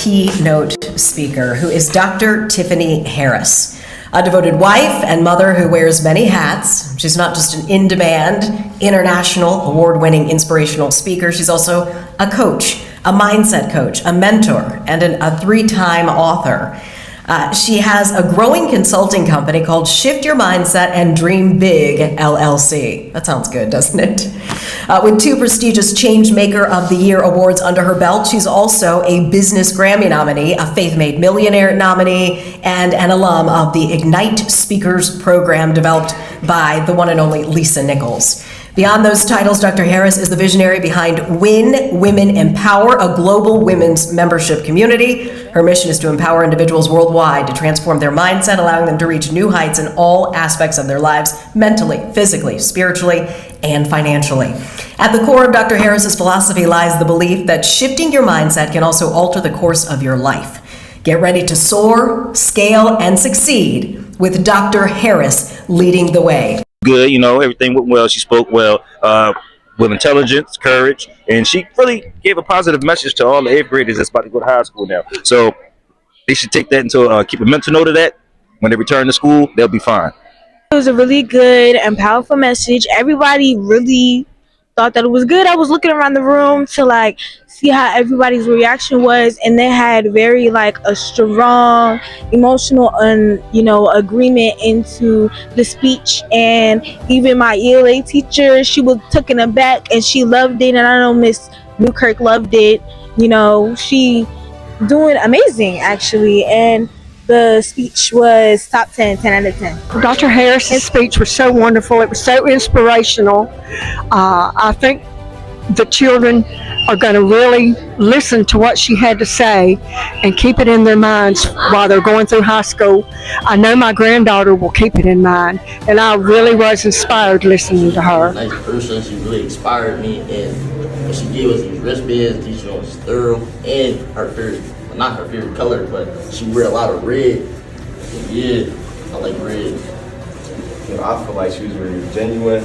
keynote speaker, who is Dr. Tiffany Harris, a devoted wife and mother who wears many hats. She's not just an in-demand, international, award-winning inspirational speaker. She's also a coach, a mindset coach, a mentor, and a 3-time author. She has a growing consulting company called Shift Your Mindset and Dream Big, LLC. That sounds good, doesn't it? With 2 prestigious Changemaker of the Year awards under her belt, she's also a Business Grammy nominee, a Faith Made Millionaire nominee, and an alum of the Ignite Speakers program developed by the one and only Lisa Nichols. Beyond those titles, Dr. Harris is the visionary behind Win Women Empower, a global women's membership community. Her mission is to empower individuals worldwide to transform their mindset, allowing them to reach new heights in all aspects of their lives, mentally, physically, spiritually, and financially. At the core of Dr. Harris's philosophy lies the belief that shifting your mindset can also alter the course of your life. Get ready to soar, scale, and succeed with Dr. Harris leading the way. Good, everything went well. She spoke well, with intelligence, courage, and she really gave a positive message to all the 8th graders that's about to go to high school now. So they should take that into keep a mental note of that. When they return to school, they'll be fine. It was a really good and powerful message. Everybody really thought that it was good. I was looking around the room to see how everybody's reaction was, and they had very a strong emotional agreement into the speech. And even my ELA teacher, she was taken aback and she loved it, and I know Miss Newkirk loved it. She doing amazing actually, and the speech was top 10 out of 10. Dr. Harris's speech was so wonderful. It was so inspirational. I think the children are going to really listen to what she had to say and keep it in their minds while they're going through high school. I know my granddaughter will keep it in mind, and I really was inspired listening to her. Nice person. She really inspired me, and when she gave us these wristbands, these was thorough, and her favorite, not her favorite color, but she wear a lot of red. Yeah, I like red. I feel like she was very genuine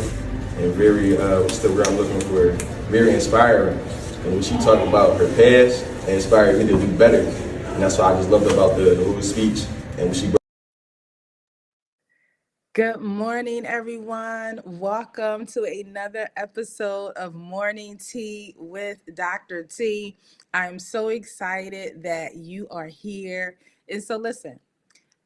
and very, what's the word I'm looking for? Very inspiring. And when she talked about her past, it inspired me to do better. And that's what I just loved about the whole speech. And when she Good morning, everyone. Welcome to another episode of Morning Tea with Dr. T. I'm so excited that you are here. And so listen,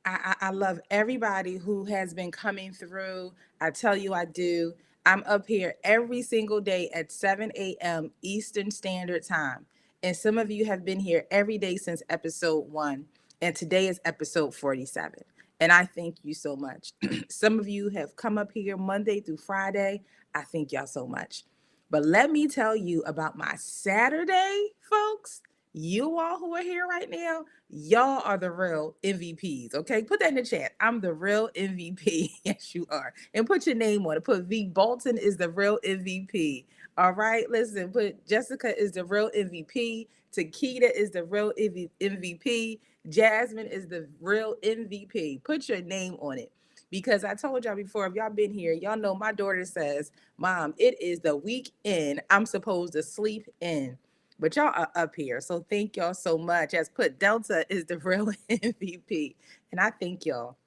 I love everybody who has been coming through. I tell you I do. I'm up here every single day at 7 a.m. Eastern Standard Time. And some of you have been here every day since episode 1. And today is episode 47. And I thank you so much. Some of you have come up here Monday through Friday. I thank y'all so much. But let me tell you about my Saturday, folks. You all who are here right now, y'all are the real MVPs, okay? Put that in the chat. I'm the real MVP. Yes, you are. And put your name on it. Put V. Bolton is the real MVP. All right, listen, put Jessica is the real MVP. Takeda is the real MVP. Jasmine is the real MVP. Put your name on it. Because I told y'all before, if y'all been here, y'all know my daughter says, Mom, it is the weekend. I'm supposed to sleep in. But y'all are up here. So thank y'all so much. As put Delta is the real MVP. And I thank y'all.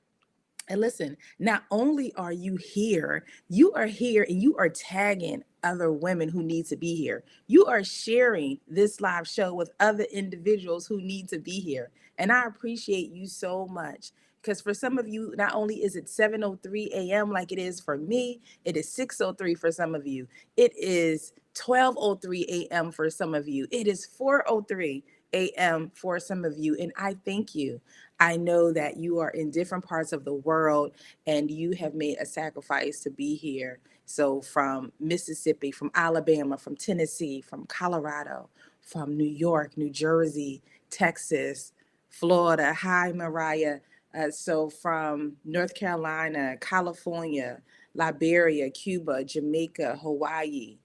And listen, not only are you here and you are tagging other women who need to be here. You are sharing this live show with other individuals who need to be here. And I appreciate you so much. Because for some of you, not only is it 7:03 a.m. like it is for me, it is 6:03 for some of you. It is 12:03 a.m. for some of you. It is 4:03 a.m. for some of you. And I thank you. I know that you are in different parts of the world and you have made a sacrifice to be here. So from Mississippi, from Alabama, from Tennessee, from Colorado, from New York, New Jersey, Texas, Florida. Hi, Mariah. So from North Carolina, California, Liberia, Cuba, Jamaica, Hawaii.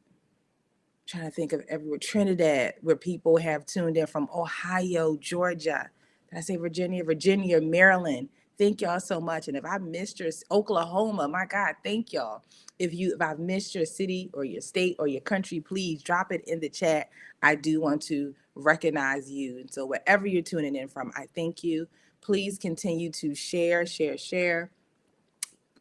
Trying to think of everywhere. Trinidad, where people have tuned in from Ohio, Georgia. Did I say Virginia? Virginia, Maryland. Thank y'all so much. And if I missed your Oklahoma, my God, thank y'all. If I've missed your city or your state or your country, please drop it in the chat. I do want to recognize you. And so wherever you're tuning in from, I thank you. Please continue to share,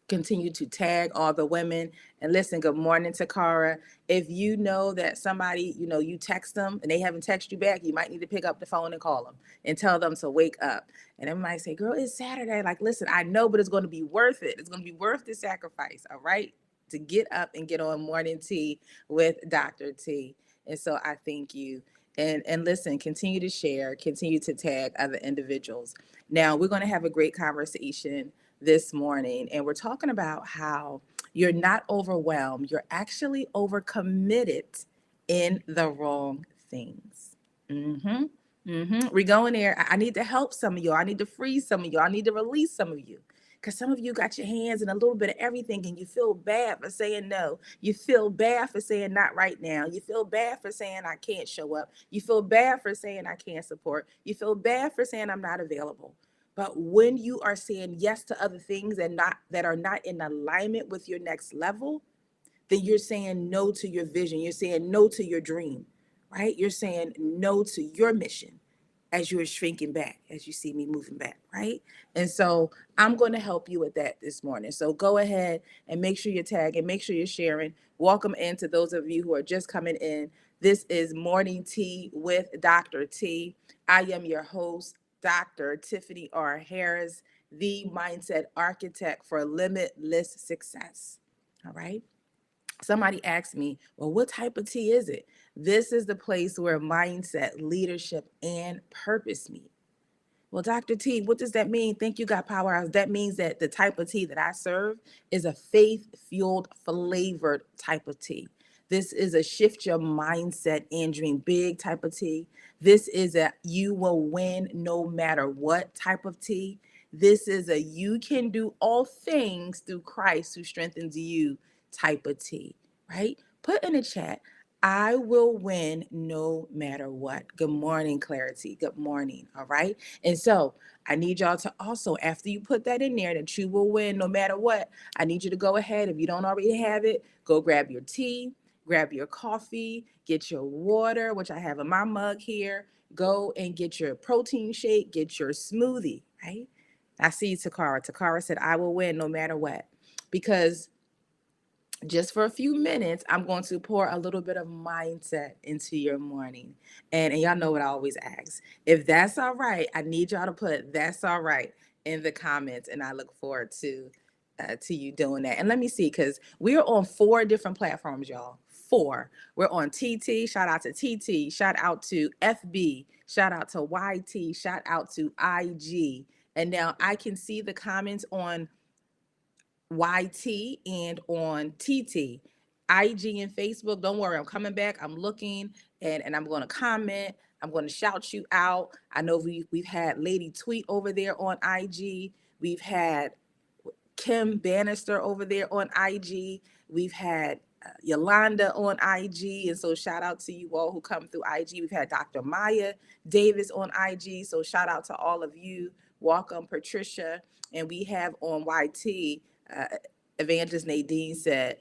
continue to tag all the women. And listen, good morning, Takara. If you know that somebody, you text them and they haven't texted you back, you might need to pick up the phone and call them and tell them to wake up. And they might say, girl, it's Saturday. Like, listen, I know, but it's going to be worth it. It's going to be worth the sacrifice. All right. To get up and get on morning tea with Dr. T. And so I thank you. And listen, continue to share, continue to tag other individuals. Now we're going to have a great conversation this morning, and we're talking about how you're not overwhelmed, you're actually overcommitted in the wrong things. We're going there. I need to help some of y'all. I need to free some of y'all. I need to release some of you. Because some of you got your hands in a little bit of everything and you feel bad for saying no. You feel bad for saying not right now. You feel bad for saying I can't show up. You feel bad for saying I can't support. You feel bad for saying I'm not available. But when you are saying yes to other things that are not in alignment with your next level, then you're saying no to your vision. You're saying no to your dream, right? You're saying no to your mission as you're shrinking back, as you see me moving back, right? And so I'm going to help you with that this morning. So go ahead and make sure you're tagging, make sure you're sharing. Welcome in to those of you who are just coming in. This is Morning Tea with Dr. T. I am your host, Dr. Tiffany R. Harris, the mindset architect for limitless success. All right. Somebody asked me, well, what type of tea is it? This is the place where mindset, leadership, and purpose meet. Well, Dr. T, what does that mean? Think you got powerhouse. That means that the type of tea that I serve is a faith-fueled, flavored type of tea. This is a shift your mindset and dream big type of tea. This is a you will win no matter what type of tea. This is a you can do all things through Christ who strengthens you type of tea, right? Put in the chat, I will win no matter what. Good morning, Clarity. Good morning. All right. And so I need y'all to also, after you put that in there, that you will win no matter what, I need you to go ahead. If you don't already have it, go grab your tea, grab your coffee, get your water, which I have in my mug here. Go and get your protein shake, get your smoothie, right? I see Takara. Takara said, I will win no matter what. Because just for a few minutes, I'm going to pour a little bit of mindset into your morning. And y'all know what I always ask. If that's all right, I need y'all to put that's all right in the comments. And I look forward to you doing that. And let me see, because we are on 4 different platforms, y'all. 4. We're on TT. Shout out to TT. Shout out to FB. Shout out to YT. Shout out to IG. And now I can see the comments on YT and on TT, IG and Facebook. Don't worry, I'm coming back. I'm looking and I'm going to comment. I'm going to shout you out. I know we've had Lady Tweet over there on IG. We've had Kim Bannister over there on IG. We've had Yolanda on IG. And so shout out to you all who come through IG. We've had Dr. Maya Davis on IG. So shout out to all of you. Welcome, Patricia. And we have on YT, Evangelist Nadine said,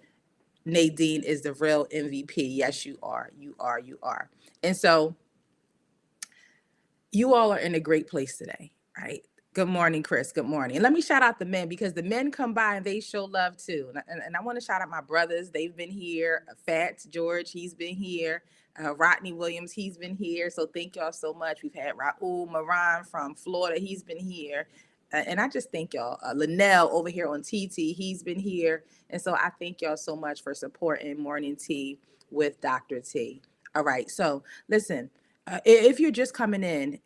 Nadine is the real MVP. Yes, you are. You are. You are. And so you all are in a great place today, right? Good morning, Chris. Good morning. And let me shout out the men, because the men come by and they show love too. And I want to shout out my brothers. They've been here. Fats George, he's been here. Rodney Williams, he's been here. So thank y'all so much. We've had Raul Moran from Florida. He's been here. And I just thank y'all. Linnell over here on TT, he's been here. And so I thank y'all so much for supporting Morning Tea with Dr. T. All right. So listen, if you're just coming in,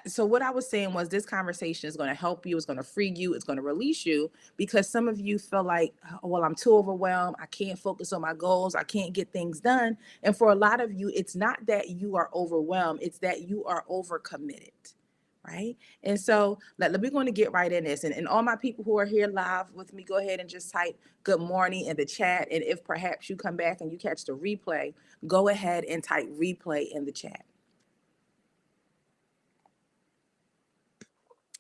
so what I was saying was this conversation is going to help you. It's going to free you. It's going to release you, because some of you feel like, oh, well, I'm too overwhelmed. I can't focus on my goals. I can't get things done. And for a lot of you, it's not that you are overwhelmed. It's that you are overcommitted. Right. And so we're going to get right in this. And all my people who are here live with me, go ahead and just type good morning in the chat. And if perhaps you come back and you catch the replay, go ahead and type replay in the chat.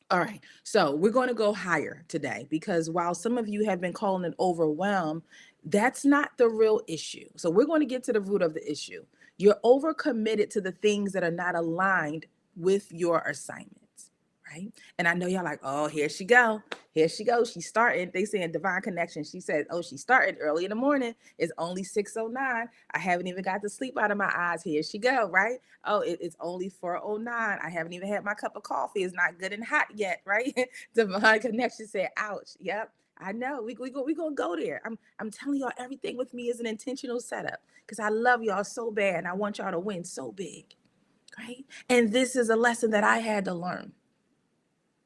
All right, so we're going to go higher today, because while some of you have been calling it overwhelm, that's not the real issue. So we're going to get to the root of the issue. You're overcommitted to the things that are not aligned with your assignments, right? And I know y'all like, oh, here she go. Here she goes. She's starting. They say in Divine Connection, she said, oh, she started early in the morning. It's only 6:09. I haven't even got the sleep out of my eyes. Here she go, right? Oh, it's only 4:09. I haven't even had my cup of coffee. It's not good and hot yet, right? Divine Connection said, ouch. Yep. I know we gonna go there. I'm telling y'all, everything with me is an intentional setup because I love y'all so bad and I want y'all to win so big, right? And this is a lesson that I had to learn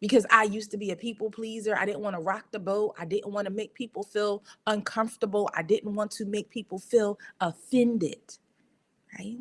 because I used to be a people pleaser. I didn't want to rock the boat. I didn't want to make people feel uncomfortable. I didn't want to make people feel offended, right?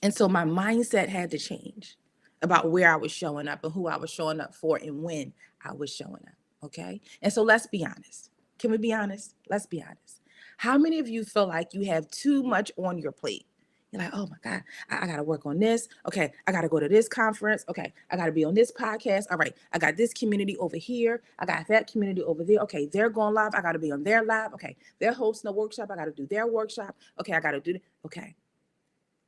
And so my mindset had to change about where I was showing up and who I was showing up for and when I was showing up. Okay. And so let's be honest. Can we be honest? Let's be honest. How many of you feel like you have too much on your plate? You're like, oh my God, I got to work on this. Okay. I got to go to this conference. Okay. I got to be on this podcast. All right. I got this community over here. I got that community over there. Okay. They're going live. I got to be on their live. Okay. They're hosting a workshop. I got to do their workshop. Okay. I got to do it. Okay.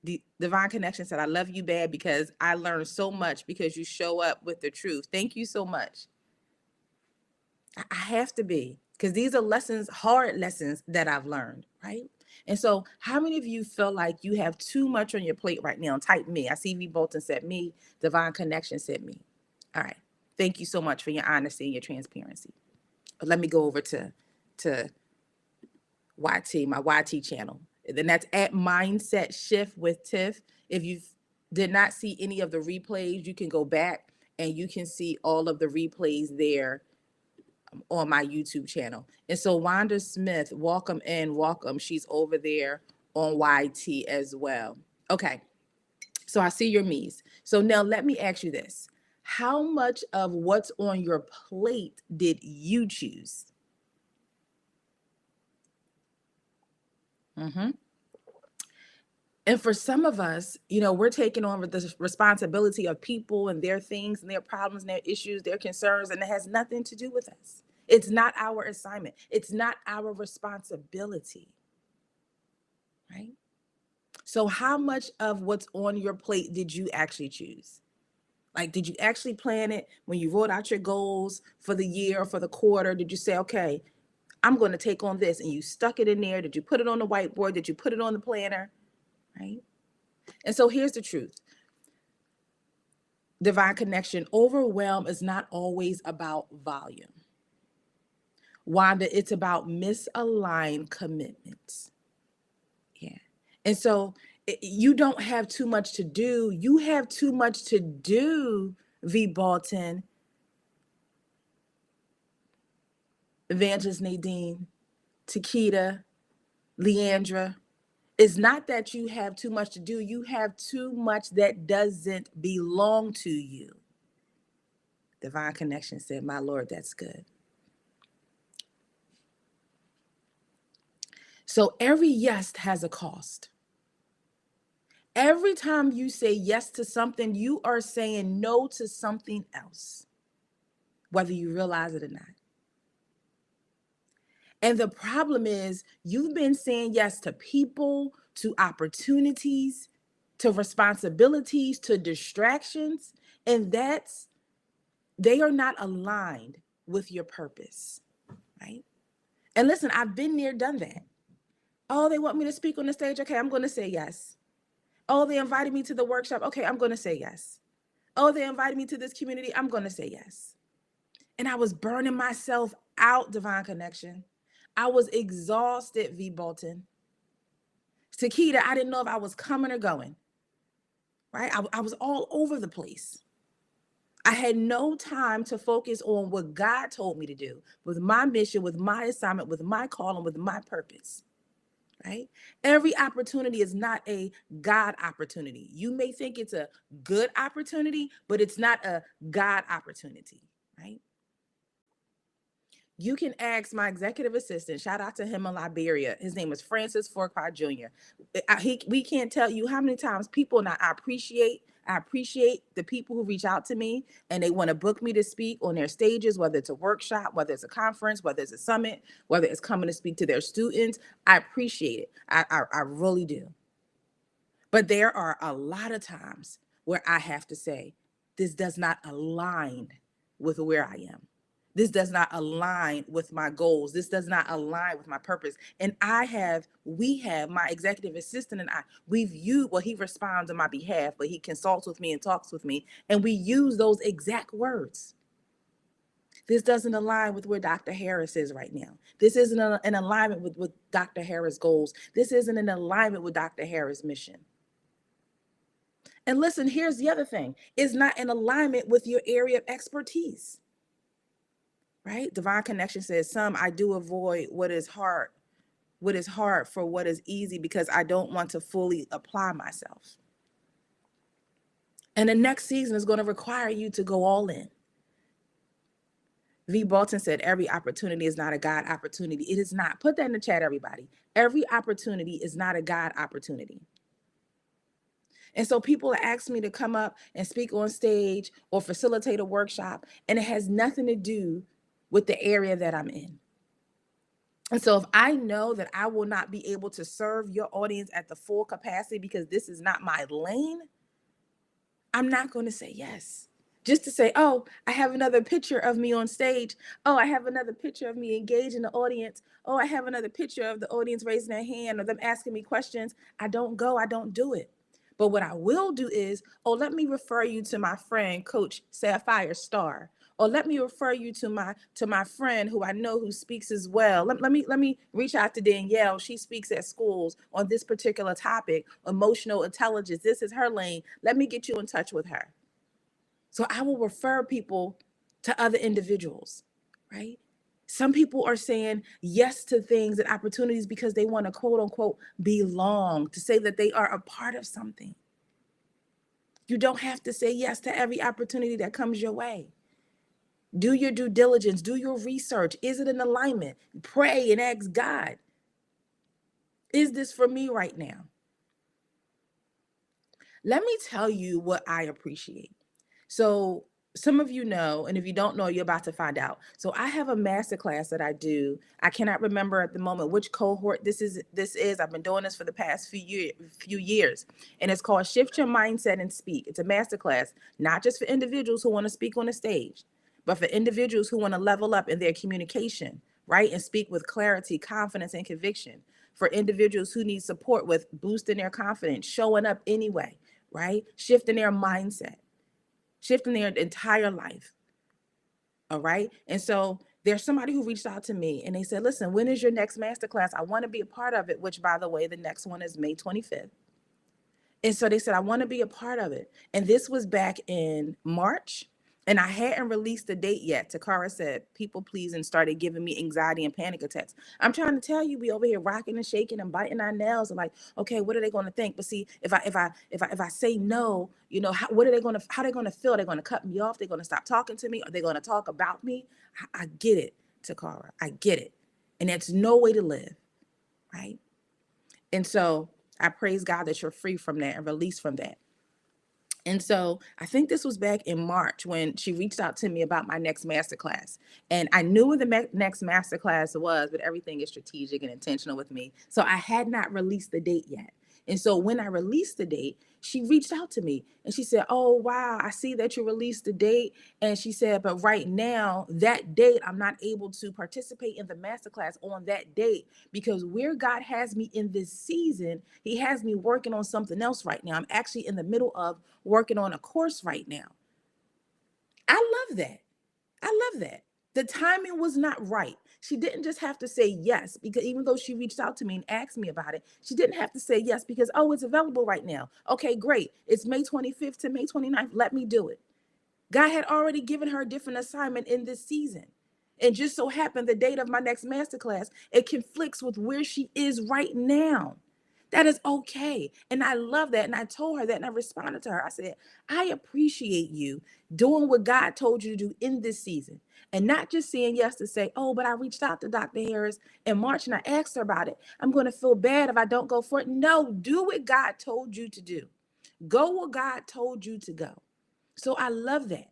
The Divine Connection said, I love you bad because I learned so much because you show up with the truth. Thank you so much. I have to be, because these are lessons, hard lessons that I've learned, right? And so how many of you feel like you have too much on your plate right now? Type me. I see V. Bolton said me. Divine Connection said me. All right. Thank you so much for your honesty and your transparency. But let me go over to YT, my YT channel. Then that's at Mindset Shift with Tiff. If you did not see any of the replays, you can go back and you can see all of the replays there on my YouTube channel. And so Wanda Smith, welcome in, welcome. She's over there on YT as well. Okay, so I see your me's. So now let me ask you this. How much of what's on your plate did you choose? And for some of us, we're taking on the responsibility of people and their things and their problems and their issues, their concerns, and it has nothing to do with us. It's not our assignment. It's not our responsibility, right? So how much of what's on your plate did you actually choose? Like, did you actually plan it when you wrote out your goals for the year or for the quarter? Did you say, okay, I'm going to take on this, and you stuck it in there? Did you put it on the whiteboard? Did you put it on the planner? Right? And so here's the truth. Divine Connection, overwhelm is not always about volume. Wanda, it's about misaligned commitments. Yeah. And so you don't have too much to do. You have too much to do, V. Bolton, Evangelist Nadine, Takeda, Leandra. It's not that you have too much to do. You have too much that doesn't belong to you. Divine Connection said, my Lord, that's good. So every yes has a cost. Every time you say yes to something, you are saying no to something else, whether you realize it or not. And the problem is you've been saying yes to people, to opportunities, to responsibilities, to distractions, and they are not aligned with your purpose, right? And listen, I've been there, done that. Oh, they want me to speak on the stage. Okay, I'm going to say yes. Oh, they invited me to the workshop. Okay, I'm going to say yes. Oh, they invited me to this community. I'm going to say yes. And I was burning myself out, Divine Connection. I was exhausted, V. Bolton. Takeda, I didn't know if I was coming or going, right? I was all over the place. I had no time to focus on what God told me to do with my mission, with my assignment, with my calling, with my purpose, right? Every opportunity is not a God opportunity. You may think it's a good opportunity, but it's not a God opportunity, right? You can ask my executive assistant, shout out to him in Liberia. His name is Francis Forquat Jr. We can't tell you how many times people, and I appreciate the people who reach out to me and they want to book me to speak on their stages, whether it's a workshop, whether it's a conference, whether it's a summit, whether it's coming to speak to their students. I appreciate it. I really do. But there are a lot of times where I have to say, this does not align with where I am. This does not align with my goals. This does not align with my purpose. And we have, my executive assistant and I, he responds on my behalf, but he consults with me and talks with me. And we use those exact words. This doesn't align with where Dr. Harris is right now. This isn't in alignment with Dr. Harris' goals. This isn't in alignment with Dr. Harris' mission. And listen, here's the other thing. It's not in alignment with your area of expertise, right? Divine Connection says, I do avoid what is hard for what is easy because I don't want to fully apply myself. And the next season is going to require you to go all in. V. Bolton said, every opportunity is not a God opportunity. It is not. Put that in the chat, everybody. Every opportunity is not a God opportunity. And so people ask me to come up and speak on stage or facilitate a workshop, and it has nothing to do with the area that I'm in. And so if I know that I will not be able to serve your audience at the full capacity because this is not my lane, I'm not going to say yes. Just to say, oh, I have another picture of me on stage. Oh, I have another picture of me engaging the audience. Oh, I have another picture of the audience raising their hand or them asking me questions. I don't do it. But what I will do is, let me refer you to my friend, Coach Sapphire Star. Or let me refer you to my friend who I know who speaks as well. Let me reach out to Danielle. She speaks at schools on this particular topic, emotional intelligence. This is her lane. Let me get you in touch with her. So I will refer people to other individuals, right? Some people are saying yes to things and opportunities because they want to, quote unquote, belong, to say that they are a part of something. You don't have to say yes to every opportunity that comes your way. Do your due diligence, do your research. Is it in alignment? Pray and ask God, is this for me right now? Let me tell you what I appreciate. So some of you know, and if you don't know, you're about to find out. So I have a masterclass that I do. I cannot remember at the moment which cohort this is. I've been doing this for the past few years, and it's called Shift Your Mindset and Speak. It's a masterclass, not just for individuals who want to speak on a stage, but for individuals who want to level up in their communication, right? And speak with clarity, confidence, and conviction. For individuals who need support with boosting their confidence, showing up anyway, right? Shifting their mindset, shifting their entire life. All right. And so there's somebody who reached out to me and they said, listen, when is your next masterclass? I want to be a part of it, which, by the way, the next one is May 25th. And so they said, I want to be a part of it. And this was back in March. And I hadn't released the date yet. Takara said, people please, and started giving me anxiety and panic attacks. I'm trying to tell you, we over here rocking and shaking and biting our nails and like, okay, what are they going to think? But see, if I say no, how are they going to feel? They're going to cut me off. They're going to stop talking to me. Are they going to talk about me? I get it, Takara. I get it. And that's no way to live, right? And so I praise God that you're free from that and released from that. And so I think this was back in March when she reached out to me about my next masterclass. And I knew what the next masterclass was, but everything is strategic and intentional with me. So I had not released the date yet. And so when I released the date, she reached out to me and she said, oh, wow, I see that you released the date. And she said, but right now, that date, I'm not able to participate in the masterclass on that date because where God has me in this season, he has me working on something else right now. I'm actually in the middle of working on a course right now. I love that. I love that. The timing was not right. She didn't just have to say yes, because even though she reached out to me and asked me about it, she didn't have to say yes because, oh, it's available right now. Okay, great. It's May 25th to May 29th. Let me do it. God had already given her a different assignment in this season. And just so happened the date of my next masterclass, it conflicts with where she is right now. That is okay. And I love that. And I told her that and I responded to her. I said, I appreciate you doing what God told you to do in this season and not just saying yes to say, oh, but I reached out to Dr. Harris in March and I asked her about it. I'm going to feel bad if I don't go for it. No, do what God told you to do. Go where God told you to go. So I love that.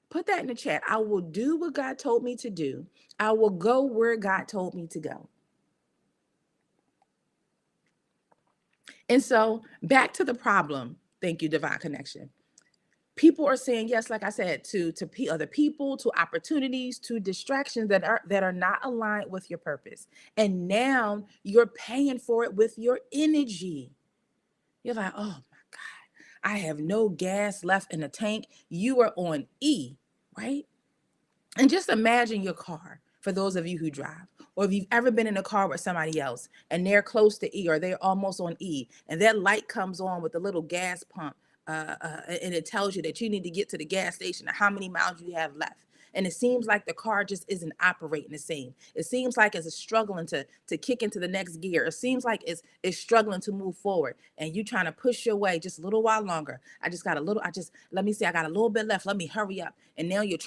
Put that in the chat. I will do what God told me to do. I will go where God told me to go. And so back to the problem. Thank you, Divine Connection. People are saying yes, like I said, to other people, to opportunities, to distractions that are not aligned with your purpose. And now you're paying for it with your energy. You're like, oh my God, I have no gas left in the tank. You are on E, right? And just imagine your car, for those of you who drive, or if you've ever been in a car with somebody else and they're close to E or they're almost on E, and that light comes on with the little gas pump, and it tells you that you need to get to the gas station and how many miles you have left. And it seems like the car just isn't operating the same. It seems like it's struggling to kick into the next gear. It seems like it's struggling to move forward. And you trying to push your way just a little while longer. Let me see, I got a little bit left. Let me hurry up. And now you're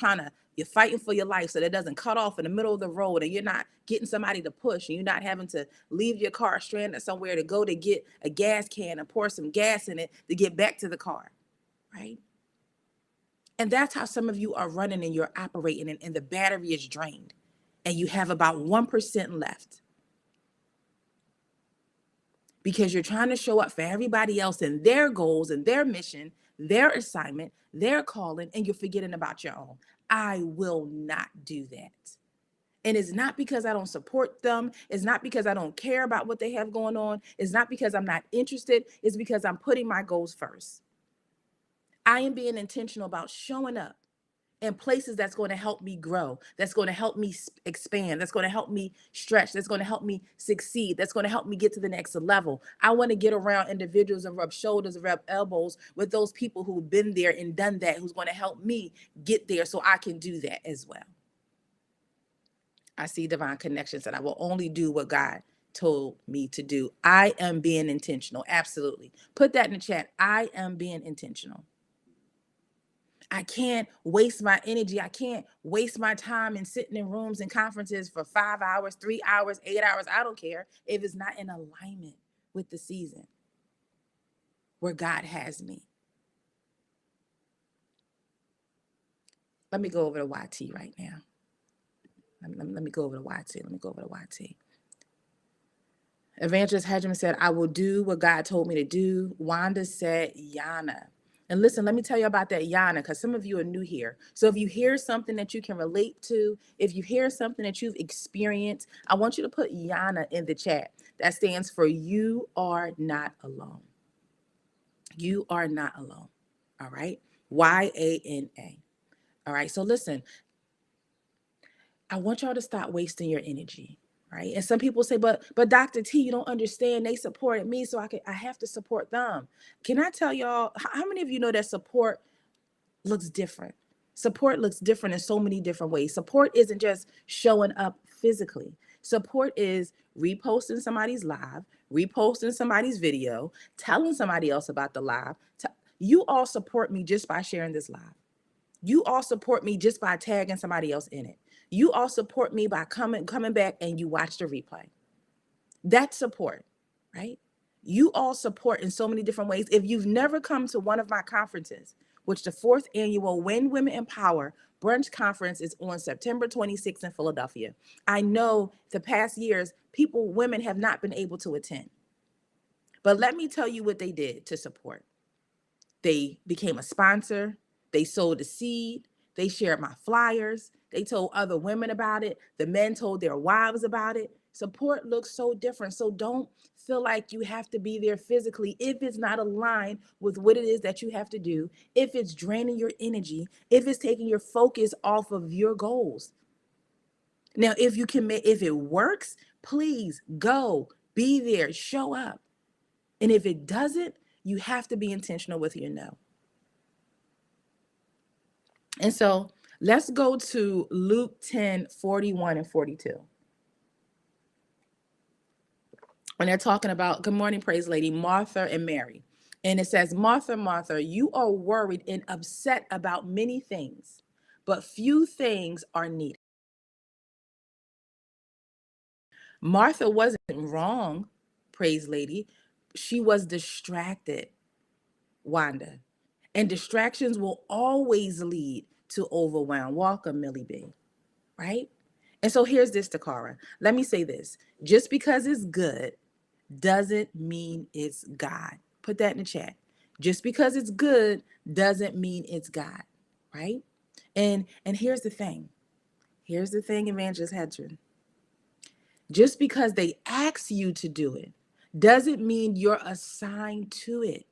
fighting for your life so that it doesn't cut off in the middle of the road and you're not getting somebody to push and you're not having to leave your car stranded somewhere to go to get a gas can and pour some gas in it to get back to the car, right? And that's how some of you are running and you're operating and the battery is drained and you have about 1% left because you're trying to show up for everybody else and their goals and their mission, their assignment, their calling, and you're forgetting about your own. I will not do that. And it's not because I don't support them. It's not because I don't care about what they have going on. It's not because I'm not interested. It's because I'm putting my goals first. I am being intentional about showing up in places that's going to help me grow, that's going to help me expand, that's going to help me stretch, that's going to help me succeed, that's going to help me get to the next level. I want to get around individuals and rub shoulders and rub elbows with those people who've been there and done that, who's going to help me get there so I can do that as well. I see Divine Connections and I will only do what God told me to do. I am being intentional. Absolutely. Put that in the chat. I am being intentional. I can't waste my energy. I can't waste my time in sitting in rooms and conferences for 5 hours, 3 hours, 8 hours. I don't care if it's not in alignment with the season where God has me. Let me go over to YT right now. Let me go over to YT. Evangelist Hedgeman said, I will do what God told me to do. Wanda said, Yana. And listen, let me tell you about that Yana, because some of you are new here. So if you hear something that you can relate to, if you hear something that you've experienced, I want you to put Yana in the chat. That stands for You Are Not Alone. You are not alone. All right. YANA. All right. So listen, I want y'all to stop wasting your energy. Right. And some people say, but Dr. T, you don't understand. They supported me, so I have to support them. Can I tell y'all, how many of you know that support looks different? Support looks different in so many different ways. Support isn't just showing up physically. Support is reposting somebody's live, reposting somebody's video, telling somebody else about the live. You all support me just by sharing this live. You all support me just by tagging somebody else in it. You all support me by coming back and you watch the replay. That's support, right? You all support in so many different ways. If you've never come to one of my conferences, which the 4th annual When Women Empower Brunch Conference is on September 26th in Philadelphia. I know the past years, women have not been able to attend. But let me tell you what they did to support. They became a sponsor. They sowed a seed. They shared my flyers. They told other women about it. The men told their wives about it. Support looks so different. So don't feel like you have to be there physically if it's not aligned with what it is that you have to do, if it's draining your energy, if it's taking your focus off of your goals. Now, if it works, please go, be there, show up. And if it doesn't, you have to be intentional with your no. And so let's go to Luke 10, 41 and 42. When they're talking about, good morning, praise lady, Martha and Mary. And it says, Martha, Martha, you are worried and upset about many things, but few things are needed. Martha wasn't wrong, praise lady. She was distracted, Wanda. And distractions will always lead to overwhelm. Welcome, Millie B. Right? And so here's this, Takara. Let me say this. Just because it's good doesn't mean it's God. Put that in the chat. Just because it's good doesn't mean it's God, right? And here's the thing. Here's the thing, Evangelist Hedron. Just because they ask you to do it doesn't mean you're assigned to it.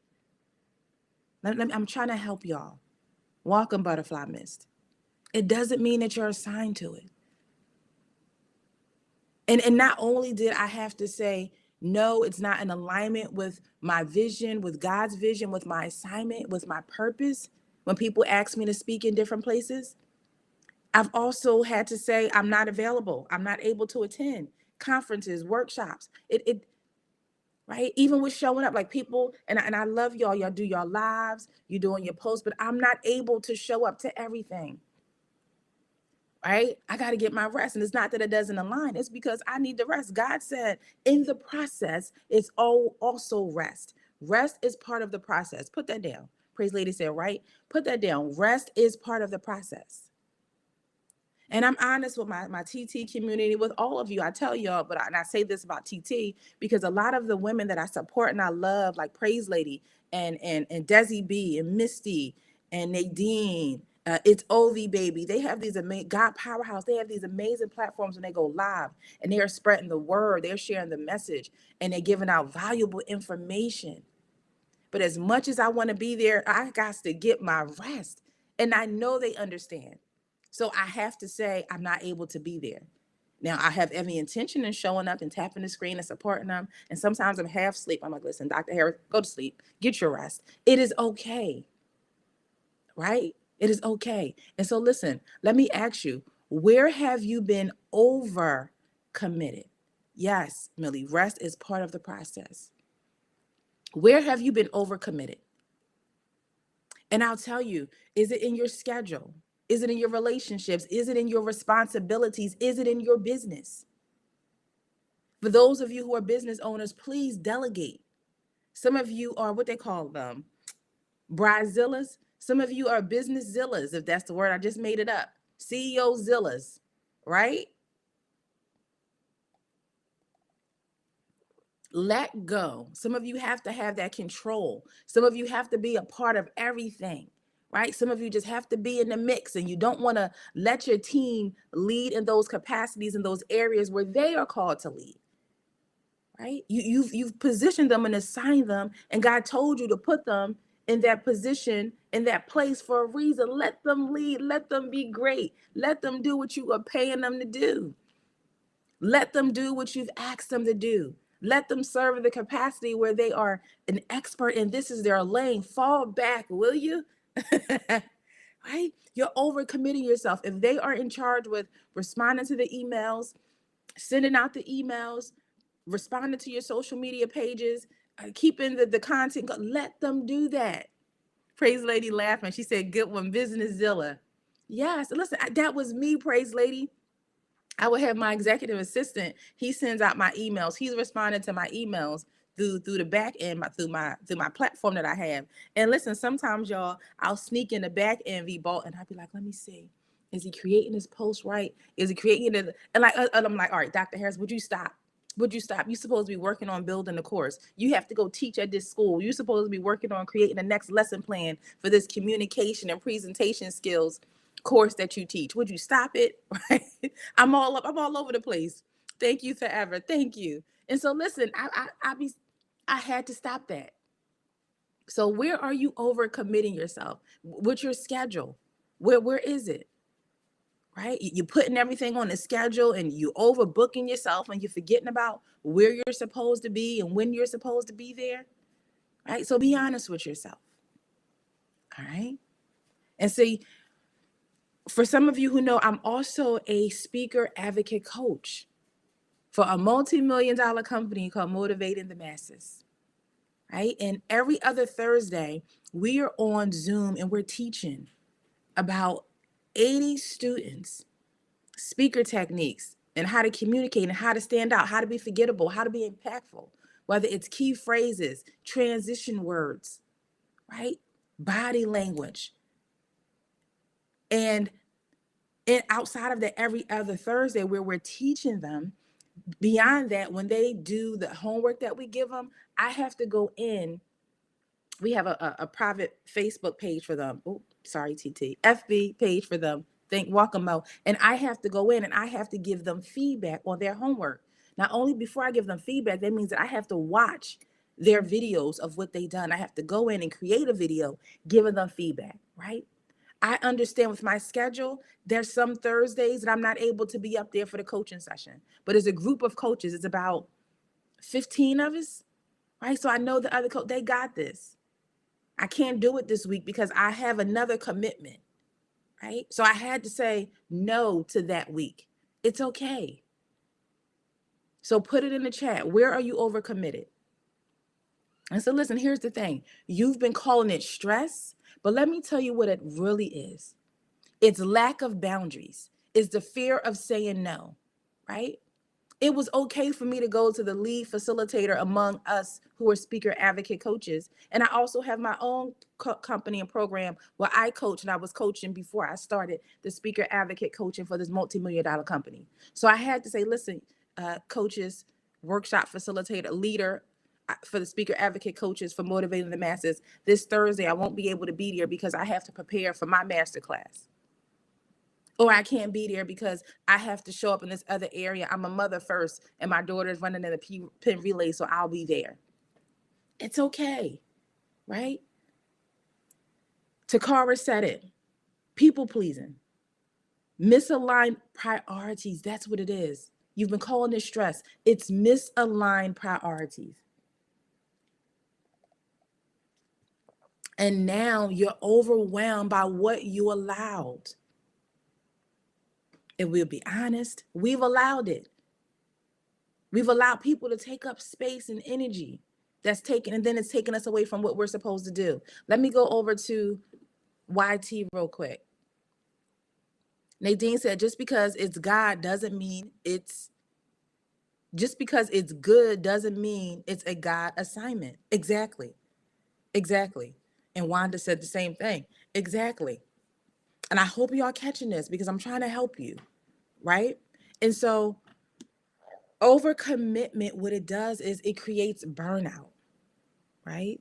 I'm trying to help y'all. Welcome, Butterfly Mist. It doesn't mean that you're assigned to it. And not only did I have to say, no, it's not in alignment with my vision, with God's vision, with my assignment, with my purpose, when people ask me to speak in different places, I've also had to say, I'm not available. I'm not able to attend conferences, workshops. It right? Even with showing up, like people, and I love y'all do your lives, you doing your posts, but I'm not able to show up to everything. Right? I got to get my rest. And it's not that it doesn't align. It's because I need the rest. God said in the process, it's also rest. Rest is part of the process. Put that down. Praise Lady said, right? Put that down. Rest is part of the process. And I'm honest with my TT community, with all of you. I tell y'all, and I say this about TT because a lot of the women that I support and I love, like Praise Lady and Desi B and Misty and Nadine, it's Ovi Baby. They have these amazing God Powerhouse. They have these amazing platforms when they go live and they are spreading the word. They're sharing the message and they're giving out valuable information. But as much as I want to be there, I got to get my rest. And I know they understand. So I have to say, I'm not able to be there. Now, I have every intention in showing up and tapping the screen and supporting them. And sometimes I'm half asleep. I'm like, listen, Dr. Harris, go to sleep. Get your rest. It is okay. Right? It is okay. And so listen, let me ask you, where have you been over committed? Yes, Millie, rest is part of the process. Where have you been overcommitted? And I'll tell you, is it in your schedule? Is it in your relationships? Is it in your responsibilities? Is it in your business? For those of you who are business owners, please delegate. Some of you are what they call them, bridezillas. Some of you are business zillas, if that's the word. I just made it up. CEO zillas, right? Let go. Some of you have to have that control. Some of you have to be a part of everything, right? Some of you just have to be in the mix and you don't want to let your team lead in those capacities, in those areas where they are called to lead, right? You've positioned them and assigned them, and God told you to put them in that position, in that place for a reason. Let them lead. Let them be great. Let them do what you are paying them to do. Let them do what you've asked them to do. Let them serve in the capacity where they are an expert and this is their lane. Fall back, will you? Right? You're overcommitting yourself. If they are in charge with responding to the emails, sending out the emails, responding to your social media pages, keeping the content, let them do that. Praise Lady laughing. She said, good one, Business Zilla. Yes, listen, that was me, Praise Lady. I would have my executive assistant. He sends out my emails. He's responding to my emails through the back end, through my platform that I have. And listen, sometimes y'all, I'll sneak in the back end Vault, and I'll be like, let me see. Is he creating his post right? Is he creating it? And I'm like, all right, Dr. Harris, would you stop? Would you stop? You're supposed to be working on building the course. You have to go teach at this school. You're supposed to be working on creating the next lesson plan for this communication and presentation skills course that you teach. Would you stop it? Right? I'm all over the place. Thank you forever. Thank you. And so listen, I had to stop that. So where are you overcommitting yourself? What's your schedule? Where is it? Right? You're putting everything on the schedule and you overbooking yourself and you're forgetting about where you're supposed to be and when you're supposed to be there. Right? So be honest with yourself. All right. And see, for some of you who know, I'm also a speaker advocate coach for a multi-million-dollar company called Motivating the Masses. Right? And every other Thursday, we are on Zoom and we're teaching about 80 students speaker techniques and how to communicate and how to stand out, how to be forgettable, how to be impactful, whether it's key phrases, transition words, right? Body language. And outside of that, every other Thursday where we're teaching them, beyond that, when they do the homework that we give them, I have to go in. We have a private Facebook page for them. Oh, sorry, TT. FB page for them. Think Walkamo. And I have to go in and I have to give them feedback on their homework. Not only before I give them feedback, that means that I have to watch their videos of what they done. I have to go in and create a video giving them feedback, right? I understand with my schedule, there's some Thursdays that I'm not able to be up there for the coaching session. But as a group of coaches, it's about 15 of us, right? So I know the other coach, they got this. I can't do it this week because I have another commitment, right? So I had to say no to that week. It's okay. So put it in the chat. Where are you overcommitted? And so listen, here's the thing. You've been calling it stress, but let me tell you what it really is. It's lack of boundaries. It's the fear of saying no, right? It was okay for me to go to the lead facilitator among us who are speaker advocate coaches. And I also have my own company and program where I coach, and I was coaching before I started the speaker advocate coaching for this multi-million-dollar company. So I had to say, listen, coaches, workshop facilitator, leader for the speaker advocate coaches for motivating the masses. This Thursday, I won't be able to be there because I have to prepare for my masterclass. Or I can't be there because I have to show up in this other area. I'm a mother first, and my daughter's running in the pin relay, so I'll be there. It's okay, right? Takara said it. People pleasing. Misaligned priorities. That's what it is. You've been calling it stress. It's misaligned priorities. And now you're overwhelmed by what you allowed. And we'll be honest, we've allowed it. We've allowed people to take up space and energy that's taken, and then it's taking us away from what we're supposed to do. Let me go over to YT real quick. Nadine said, just because it's God doesn't mean just because it's good doesn't mean it's a God assignment. Exactly. And Wanda said the same thing. Exactly. And I hope y'all catching this because I'm trying to help you, right? And so overcommitment, what it does is it creates burnout, right?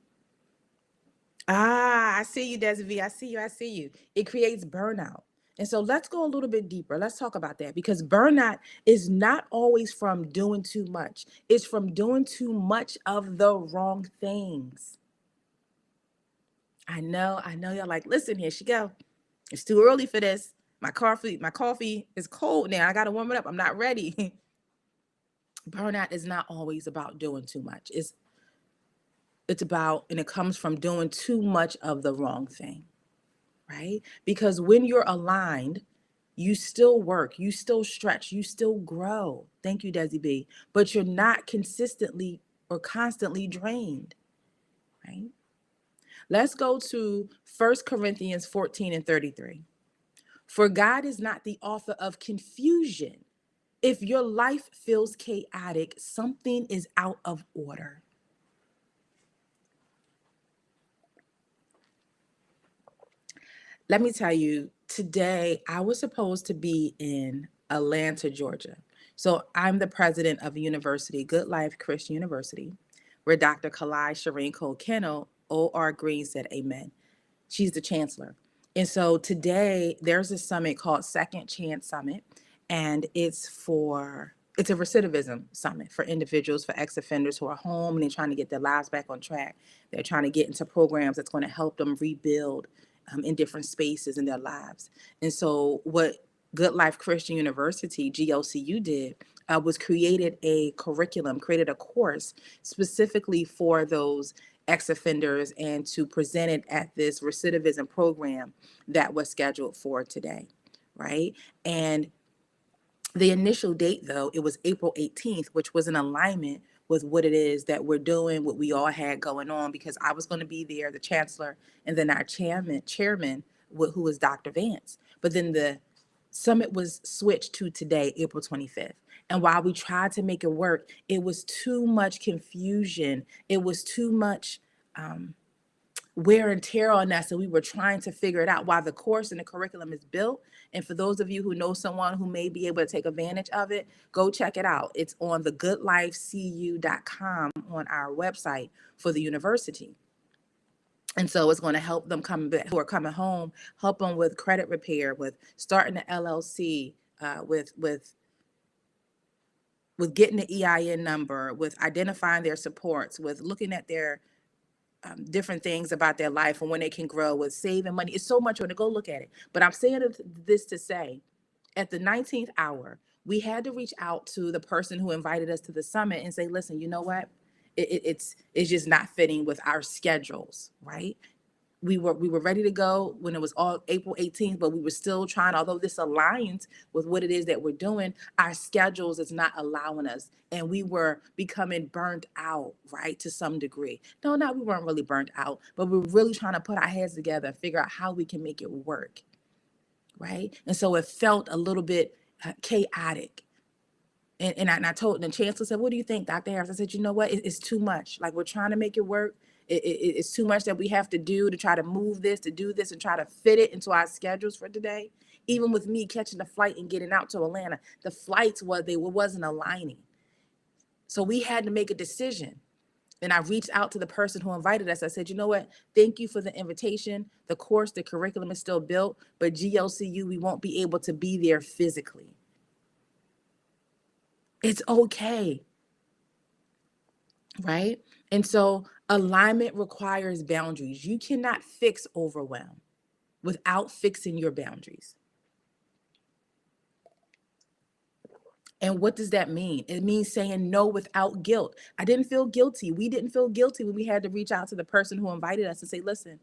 I see you, Desi V. I see you. It creates burnout. And so let's go a little bit deeper. Let's talk about that because burnout is not always from doing too much. It's from doing too much of the wrong things. I know y'all like, listen, here she go. It's too early for this. My coffee is cold now. I got to warm it up. I'm not ready. Burnout is not always about doing too much. It's about, and it comes from doing too much of the wrong thing, right? Because when you're aligned, you still work, you still stretch, you still grow. Thank you, Desi B. But you're not consistently or constantly drained, right? Let's go to 1 Corinthians 14 and 33. For God is not the author of confusion. If your life feels chaotic, something is out of order. Let me tell you, today I was supposed to be in Atlanta, Georgia. So I'm the president of a university, Good Life Christian University, where Dr. Kalai Shireen Cole Kennel, O.R. Green said amen. She's the chancellor. And so today there's a summit called Second Chance Summit, and it's a recidivism summit for individuals, for ex-offenders who are home and they're trying to get their lives back on track. They're trying to get into programs that's going to help them rebuild in different spaces in their lives. And so what Good Life Christian University, GLCU, did was created a course specifically for those ex-offenders and to present it at this recidivism program that was scheduled for today, right? And the initial date, though, it was April 18th, which was in alignment with what it is that we're doing, what we all had going on, because I was going to be there, the chancellor, and then our chairman, who was Dr. Vance. But then the summit was switched to today, April 25th. And while we tried to make it work, it was too much confusion. It was too much wear and tear on us, and we were trying to figure it out. While the course and the curriculum is built, And for those of you who know someone who may be able to take advantage of it, go check it out. It's on the goodlifecu.com on our website for the university. And so it's going to help them come back, who are coming home, help them with credit repair, with starting the LLC, with getting the EIN number, with identifying their supports, with looking at their different things about their life and when they can grow, with saving money. It's so much. When to go look at it. But I'm saying this to say, at the 19th hour, we had to reach out to the person who invited us to the summit and say, listen, you know what? It's just not fitting with our schedules, right? We were ready to go when it was all April 18th, but we were still trying, although this aligns with what it is that we're doing, our schedules is not allowing us. And we were becoming burnt out, right? To some degree. No, we weren't really burnt out, but we were really trying to put our heads together and figure out how we can make it work, right? And so it felt a little bit chaotic. And I told, and the chancellor said, what do you think, Dr. Harris? I said, you know what? It's too much. Like, we're trying to make it work. It's too much that we have to do to try to move this, to do this, and try to fit it into our schedules for today. Even with me catching the flight and getting out to Atlanta, the flights wasn't aligning. So we had to make a decision. And I reached out to the person who invited us. I said, you know what? Thank you for the invitation. The course, the curriculum is still built, but GLCU, we won't be able to be there physically. It's okay, right? And so alignment requires boundaries. You cannot fix overwhelm without fixing your boundaries. And what does that mean? It means saying no without guilt. I didn't feel guilty. We didn't feel guilty when we had to reach out to the person who invited us and say, listen,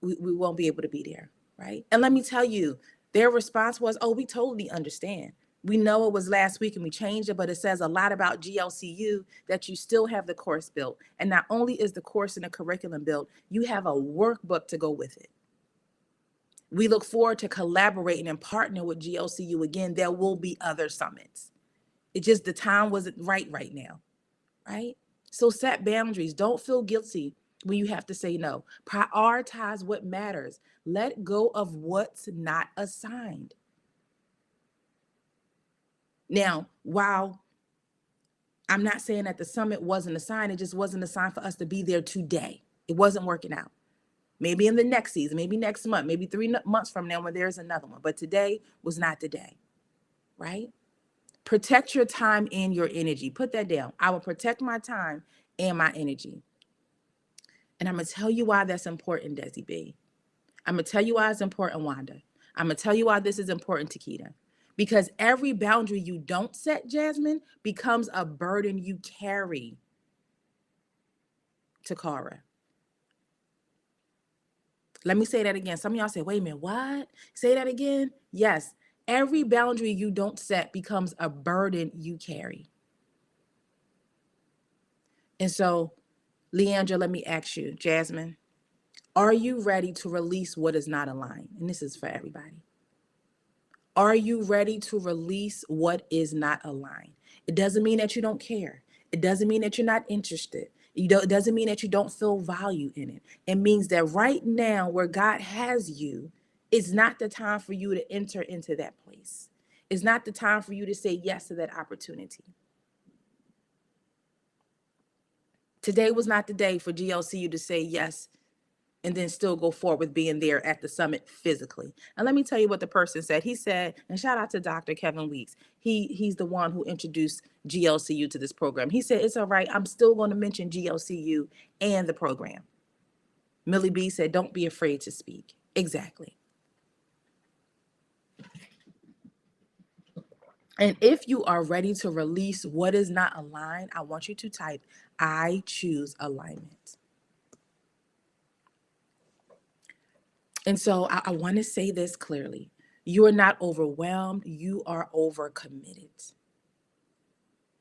we won't be able to be there, right? And let me tell you, their response was, oh, we totally understand. We know it was last week and we changed it, but it says a lot about GLCU that you still have the course built. And not only is the course and the curriculum built, you have a workbook to go with it. We look forward to collaborating and partnering with GLCU again. There will be other summits. It just, the time wasn't right now, right? So set boundaries. Don't feel guilty when you have to say no. Prioritize what matters. Let go of what's not assigned. Now, while I'm not saying that the summit wasn't assigned, it just wasn't assigned for us to be there today. It wasn't working out. Maybe in the next season, maybe next month, maybe 3 months from now when there's another one. But today was not the day, right? Protect your time and your energy. Put that down. I will protect my time and my energy. And I'm going to tell you why that's important, Desi B. I'm going to tell you why it's important, Wanda. I'm going to tell you why this is important, Takeda. Because every boundary you don't set, Jasmine, becomes a burden you carry, Takara. Let me say that again. Some of y'all say, wait a minute, what? Say that again. Yes, every boundary you don't set becomes a burden you carry. And so, Leandra, let me ask you, Jasmine, are you ready to release what is not aligned? And this is for everybody. Are you ready to release what is not aligned? It doesn't mean that you don't care. It doesn't mean that you're not interested. It doesn't mean that you don't feel value in it. It means that right now where God has you, it's not the time for you to enter into that place. It's not the time for you to say yes to that opportunity. Today was not the day for GLCU to say yes and then still go forward with being there at the summit physically. And let me tell you what the person said. He said, and shout out to Dr. Kevin Weeks. He's the one who introduced GLCU to this program. He said, it's all right. I'm still going to mention GLCU and the program. Millie B said, don't be afraid to speak. Exactly. And if you are ready to release what is not aligned, I want you to type, I choose alignment. And so I want to say this clearly. You are not overwhelmed. You are overcommitted.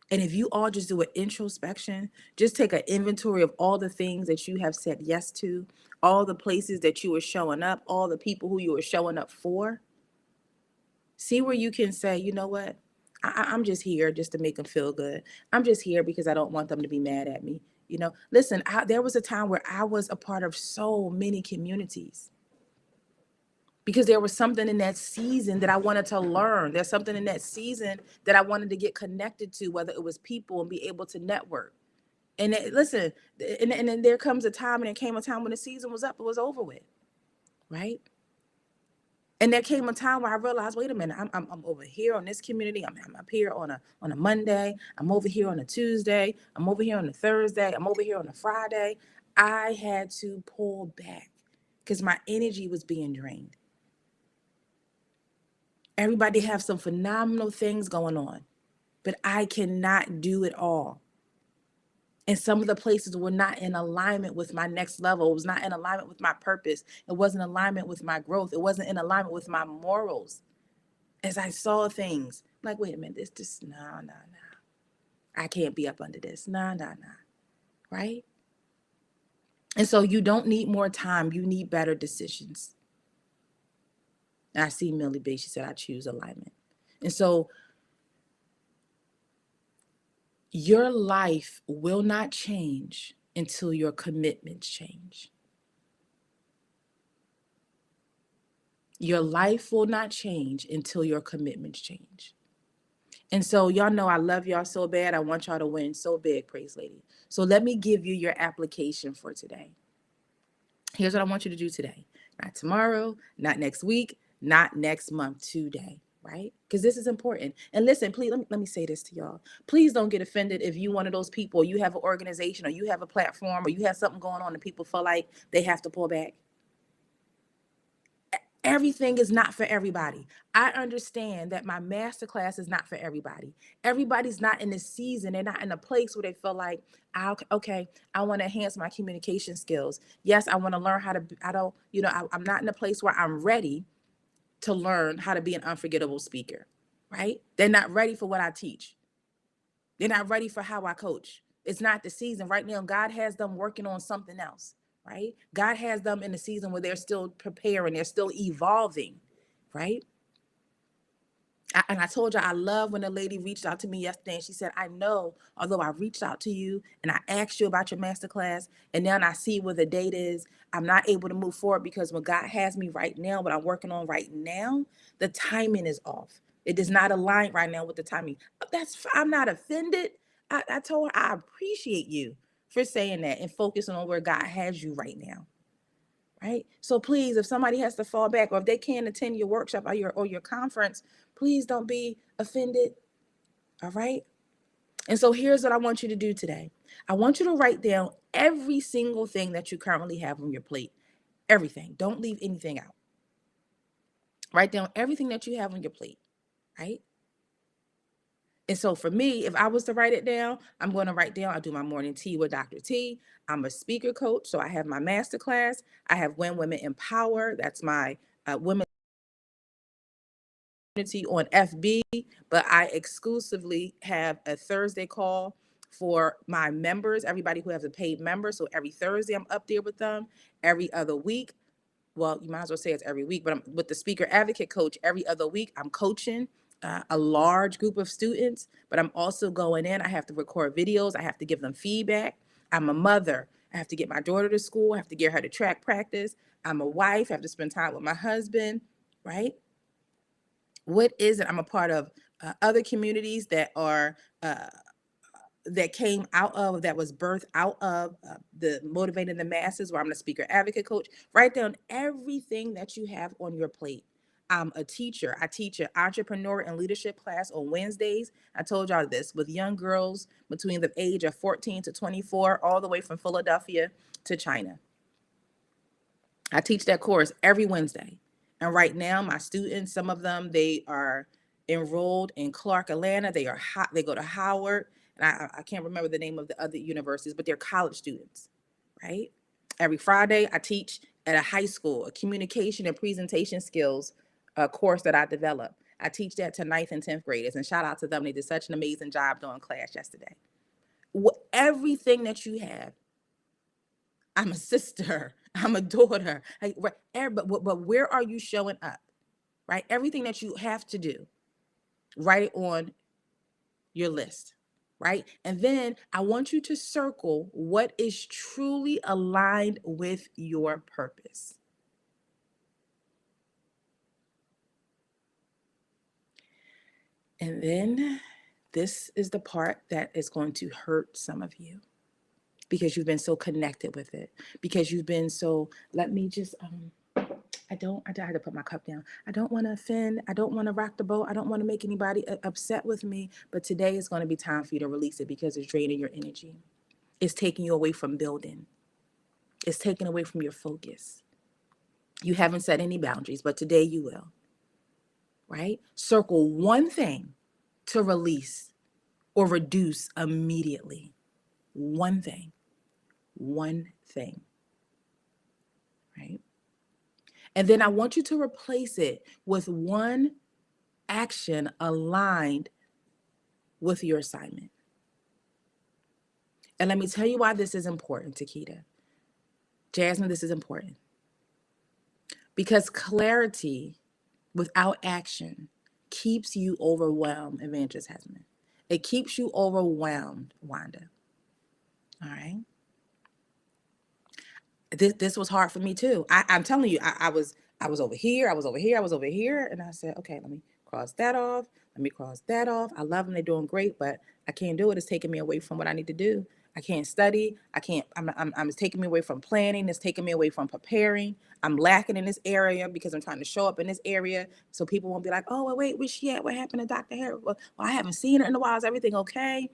And if you all just do an introspection, just take an inventory of all the things that you have said yes to, all the places that you are showing up, all the people who you are showing up for. See where you can say, you know what? I'm just here just to make them feel good. I'm just here because I don't want them to be mad at me. You know, listen, there was a time where I was a part of so many communities. because there was something in that season that I wanted to learn. There's something in that season that I wanted to get connected to, whether it was people and be able to network. And listen, and then there comes a time, and there came a time when the season was up, it was over with, right? And there came a time where I realized, wait a minute, I'm over here on this community. I'm up here on a Monday. I'm over here on a Tuesday. I'm over here on a Thursday. I'm over here on a Friday. I had to pull back because my energy was being drained. Everybody have some phenomenal things going on, but I cannot do it all. And some of the places were not in alignment with my next level. It was not in alignment with my purpose. It wasn't in alignment with my growth. It wasn't in alignment with my morals. As I saw things, like, wait a minute, this just, nah. I can't be up under this. Nah. Right? And so you don't need more time. You need better decisions. And I see Millie B. She said, I choose alignment. And so your life will not change until your commitments change. Your life will not change until your commitments change. And so y'all know I love y'all so bad. I want y'all to win so big, Praise Lady. So let me give you your application for today. Here's what I want you to do today. Not tomorrow, not next week, not next month, today, right? Because this is important. And listen, please, let me say this to y'all. Please don't get offended if you one of those people, you have an organization or you have a platform or you have something going on and people feel like they have to pull back. Everything is not for everybody. I understand that my masterclass is not for everybody. Everybody's not in this season. They're not in a place where they feel like, okay, I want to enhance my communication skills. Yes, I want to learn how to, I'm not in a place where I'm ready to learn how to be an unforgettable speaker, right? They're not ready for what I teach. They're not ready for how I coach. It's not the season. Right now, God has them working on something else. Right? God has them in a season where they're still preparing, they're still evolving, right? And I told you, I love when a lady reached out to me yesterday and she said, I know, although I reached out to you and I asked you about your masterclass, and now I see where the date is, I'm not able to move forward because when God has me right now, what I'm working on right now, the timing is off. It does not align right now with the timing. I'm not offended. I told her, I appreciate you for saying that and focusing on where God has you right now. Right? So please, if somebody has to fall back or if they can't attend your workshop or your conference, please don't be offended. All right? And so here's what I want you to do today. I want you to write down every single thing that you currently have on your plate. Everything. Don't leave anything out. Write down everything that you have on your plate. Right? And so for me, if I was to write it down, I'm going to write down, I do my morning tea with Dr. T. I'm a speaker coach. So I have my masterclass. I have When Women Empower. That's my women community on FB. But I exclusively have a Thursday call for my members, everybody who has a paid member. So every Thursday, I'm up there with them. Every other week, well, you might as well say it's every week, but I'm with the speaker advocate coach every other week. I'm coaching a large group of students, but I'm also going in. I have to record videos. I have to give them feedback. I'm a mother. I have to get my daughter to school. I have to get her to track practice. I'm a wife. I have to spend time with my husband, right? What is it? I'm a part of other communities that are that came out of, that was birthed out of the Motivating the Masses, where I'm the speaker advocate coach. Write down everything that you have on your plate. I'm a teacher. I teach an entrepreneur and leadership class on Wednesdays. I told y'all this, with young girls between the age of 14 to 24, all the way from Philadelphia to China. I teach that course every Wednesday. And right now, my students, some of them, they are enrolled in Clark, Atlanta. They go to Howard. And I can't remember the name of the other universities, but they're college students, right? Every Friday, I teach at a high school, a communication and presentation skills course that I developed. I teach that to 9th and 10th graders. And shout out to them. They did such an amazing job doing class yesterday. Everything that you have, I'm a sister, I'm a daughter, but where are you showing up, right? Everything that you have to do, write it on your list, right? And then I want you to circle what is truly aligned with your purpose. And then this is the part that is going to hurt some of you because you've been so connected with it, because you've been so, let me just, I had to put my cup down. I don't want to offend. I don't want to rock the boat. I don't want to make anybody upset with me. But today is going to be time for you to release it because it's draining your energy. It's taking you away from building. It's taking away from your focus. You haven't set any boundaries, but today you will, right? Circle one thing to release or reduce immediately. One thing, right? And then I want you to replace it with one action aligned with your assignment. And let me tell you why this is important, Takeda. Jasmine, this is important. Because clarity without action keeps you overwhelmed, Evangelist Hasman. It keeps you overwhelmed, Wanda. All right? This was hard for me too. I'm telling you, I was over here, and I said, okay, let me cross that off. I love them, they're doing great, but I can't do it. It's taking me away from what I need to do. I can't study. I can't. It's taking me away from planning. It's taking me away from preparing. I'm lacking in this area because I'm trying to show up in this area, so people won't be like, oh, well, wait, where's she at? What happened to Dr. Harris? Well, I haven't seen her in a while. Is everything okay?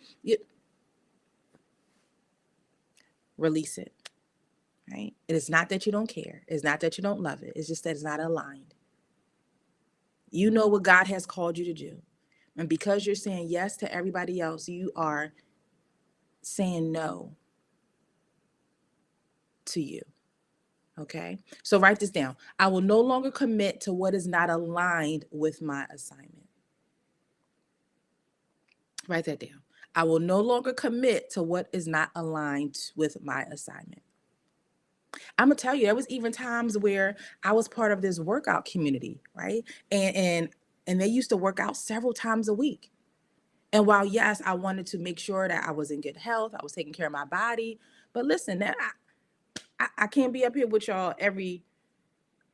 Release it. Right? It is not that you don't care. It's not that you don't love it. It's just that it's not aligned. You know what God has called you to do. And because you're saying yes to everybody else, you are saying no to you. Okay? So write this down. I will no longer commit to what is not aligned with my assignment. Write that down. I will no longer commit to what is not aligned with my assignment. I'm gonna tell you, there was even times where I was part of this workout community, right? And they used to work out several times a week. And while yes, I wanted to make sure that I was in good health, I was taking care of my body. But listen, that I can't be up here with y'all every,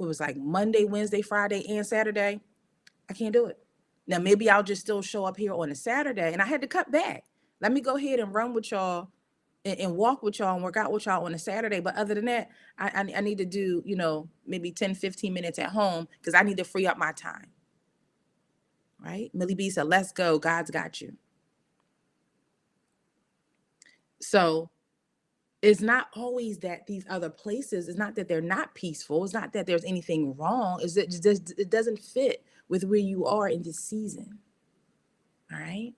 it was like Monday, Wednesday, Friday, and Saturday. I can't do it. Now maybe I'll just still show up here on a Saturday, and I had to cut back. Let me go ahead and run with y'all and walk with y'all and work out with y'all on a Saturday. But other than that, I need to do, maybe 10, 15 minutes at home because I need to free up my time. Right? Millie B said, let's go. God's got you. So it's not always that these other places, it's not that they're not peaceful. It's not that there's anything wrong. It's that it doesn't fit with where you are in this season. All right?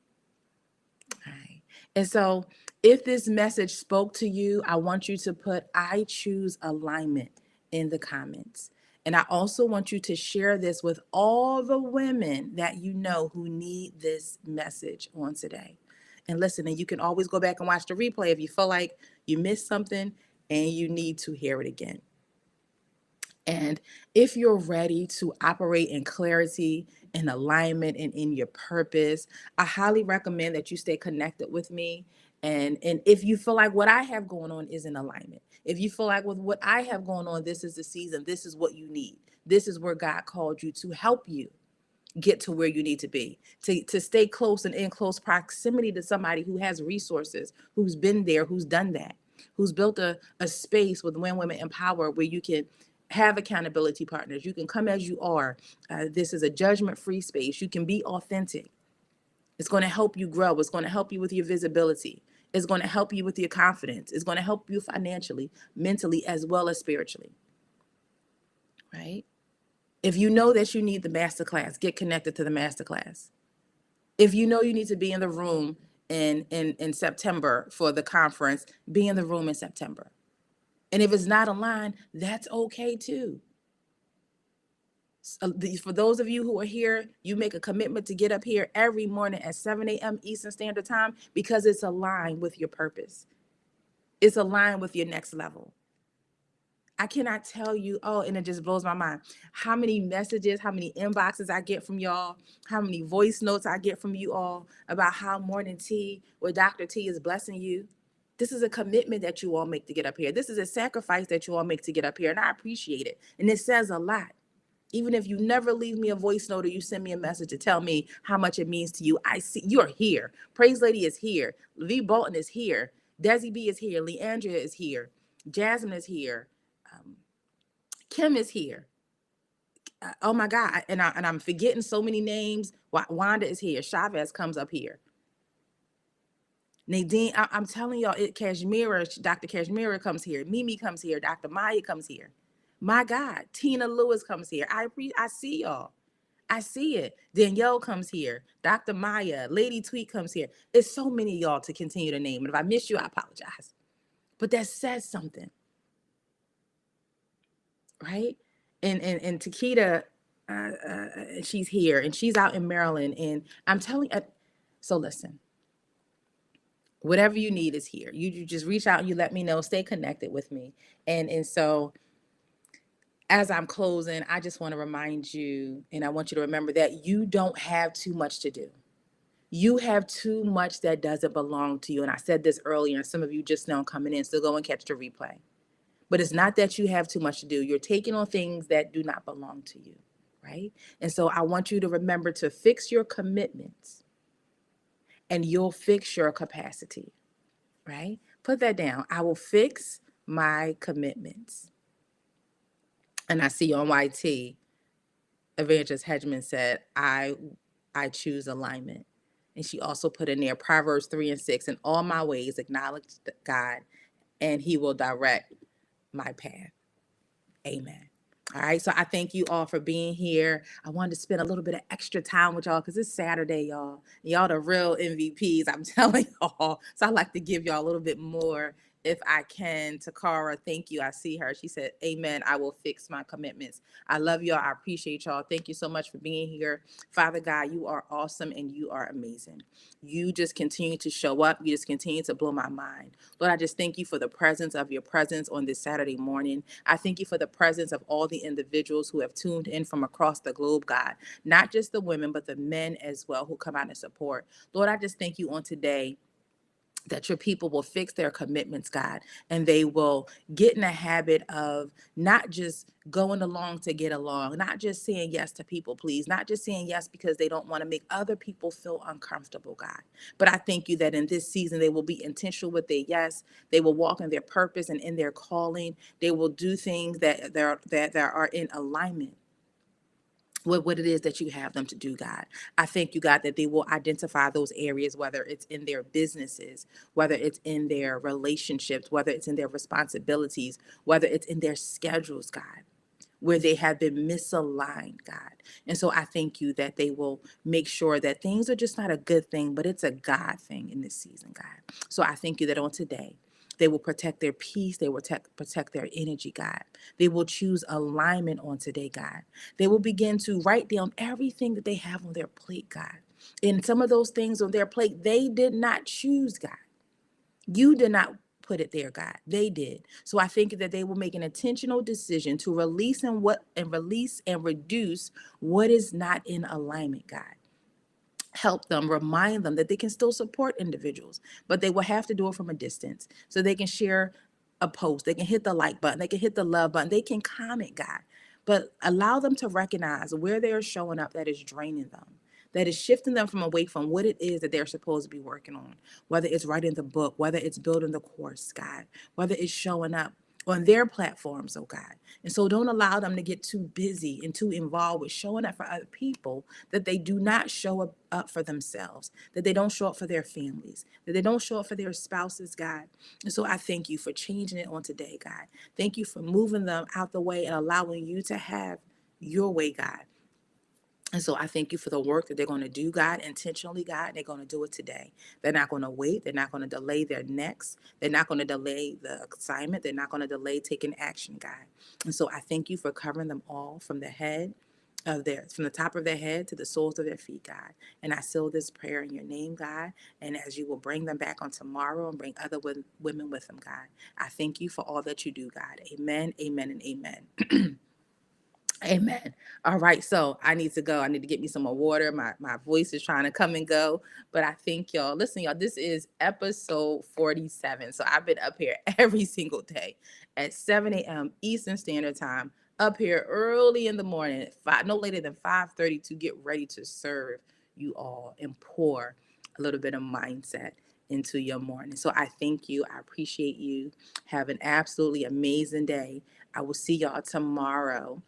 All right. And so if this message spoke to you, I want you to put I choose alignment in the comments. And I also want you to share this with all the women that you know who need this message on today. And listen, and you can always go back and watch the replay if you feel like you missed something and you need to hear it again. And if you're ready to operate in clarity and alignment and in your purpose, I highly recommend that you stay connected with me. And if you feel like what I have going on is in alignment, if you feel like with what I have going on, this is the season, this is what you need. This is where God called you to help you get to where you need to be, to stay close and in close proximity to somebody who has resources, who's been there, who's done that, who's built a space with When Women Empower where you can have accountability partners. You can come as you are. This is a judgment-free space. You can be authentic. It's going to help you grow. It's going to help you with your visibility. It's going to help you with your confidence. It's going to help you financially, mentally, as well as spiritually. Right? If you know that you need the masterclass, get connected to the masterclass. If you know you need to be in the room in September for the conference, be in the room in September. And if it's not aligned, that's okay too. So for those of you who are here, you make a commitment to get up here every morning at 7 a.m. Eastern Standard Time because it's aligned with your purpose. It's aligned with your next level. I cannot tell you, and it just blows my mind, how many messages, how many inboxes I get from y'all, how many voice notes I get from you all about how Morning Tea or Dr. T is blessing you. This is a commitment that you all make to get up here. This is a sacrifice that you all make to get up here, and I appreciate it. And it says a lot. Even if you never leave me a voice note or you send me a message to tell me how much it means to you, I see you're here. Praise Lady is here. Lee Bolton is here. Desi B is here. Leandria is here. Jasmine is here. Um, Kim is here. Oh my God. And I'm forgetting so many names. Wanda is here. Chavez comes up here. Nadine, I'm telling y'all, Kashmira, Dr. Kashmira comes here. Mimi comes here. Dr. Maya comes here. My God, Tina Lewis comes here. I see y'all. I see it. Danielle comes here. Dr. Maya, Lady Tweet comes here. It's so many of y'all to continue to name. And if I miss you, I apologize. But that says something, right? And Takeda, she's here and she's out in Maryland. And I'm telling you, so listen. Whatever you need is here. You just reach out and you let me know. Stay connected with me. And so as I'm closing, I just want to remind you, and I want you to remember that you don't have too much to do. You have too much that doesn't belong to you. And I said this earlier, and some of you just now coming in, so go and catch the replay. But it's not that you have too much to do. You're taking on things that do not belong to you, right? And so I want you to remember to fix your commitments and you'll fix your capacity. Right? Put that down. I will fix my commitments. And I see on YT, Evangelist Hedgeman said, I choose alignment. And she also put in there Proverbs 3:6, in all my ways acknowledge God and he will direct my path. Amen. All right. So I thank you all for being here. I wanted to spend a little bit of extra time with y'all because it's Saturday, y'all. Y'all the real MVPs, I'm telling y'all. So I like to give y'all a little bit more if I can. Takara, thank you. I see her. She said, amen. I will fix my commitments. I love y'all. I appreciate y'all. Thank you so much for being here. Father God, you are awesome and you are amazing. You just continue to show up. You just continue to blow my mind. Lord, I just thank you for the presence of your presence on this Saturday morning. I thank you for the presence of all the individuals who have tuned in from across the globe, God, not just the women, but the men as well who come out and support. Lord, I just thank you on today that your people will fix their commitments, God, and they will get in a habit of not just going along to get along, not just saying yes to people, please, not just saying yes because they don't want to make other people feel uncomfortable, God. But I thank you that in this season, they will be intentional with their yes. They will walk in their purpose and in their calling. They will do things that are in alignment what it is that you have them to do, God. I thank you, God, that they will identify those areas, whether it's in their businesses, whether it's in their relationships, whether it's in their responsibilities, whether it's in their schedules, God, where they have been misaligned, God. And so I thank you that they will make sure that things are just not a good thing, but it's a God thing in this season, God. So I thank you that on today, they will protect their peace. They will protect their energy, God. They will choose alignment on today, God. They will begin to write down everything that they have on their plate, God. And some of those things on their plate, they did not choose, God. You did not put it there, God. They did. So I think that they will make an intentional decision to release and reduce what is not in alignment, God. Help them, remind them that they can still support individuals, but they will have to do it from a distance so they can share a post. They can hit the like button. They can hit the love button. They can comment, God, but allow them to recognize where they are showing up that is draining them, that is shifting them from away from what it is that they're supposed to be working on, whether it's writing the book, whether it's building the course, God, whether it's showing up on their platforms, oh God. And so don't allow them to get too busy and too involved with showing up for other people that they do not show up for themselves, that they don't show up for their families, that they don't show up for their spouses, God. And so I thank you for changing it on today, God. Thank you for moving them out the way and allowing you to have your way, God. And so I thank you for the work that they're going to do, God, intentionally, God. They're going to do it today. They're not going to wait. They're not going to delay their next. They're not going to delay the assignment. They're not going to delay taking action, God. And so I thank you for covering them all from from the top of their head to the soles of their feet, God. And I seal this prayer in your name, God. And as you will bring them back on tomorrow and bring other women with them, God, I thank you for all that you do, God. Amen, amen, and amen. Amen. All right. So I need to go. I need to get me some more water. My voice is trying to come and go. But I think y'all, listen, y'all, this is episode 47. So I've been up here every single day at 7 a.m. Eastern Standard Time, up here early in the morning, no later than 5:30, to get ready to serve you all and pour a little bit of mindset into your morning. So I thank you. I appreciate you. Have an absolutely amazing day. I will see y'all tomorrow.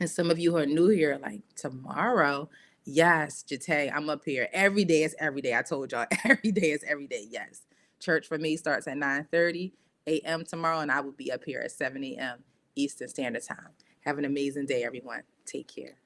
And some of you who are new here, like, tomorrow, yes, Jate, I'm up here. Every day is every day. I told y'all, every day is every day. Yes. Church for me starts at 9:30 a.m. tomorrow, and I will be up here at 7 a.m. Eastern Standard Time. Have an amazing day, everyone. Take care.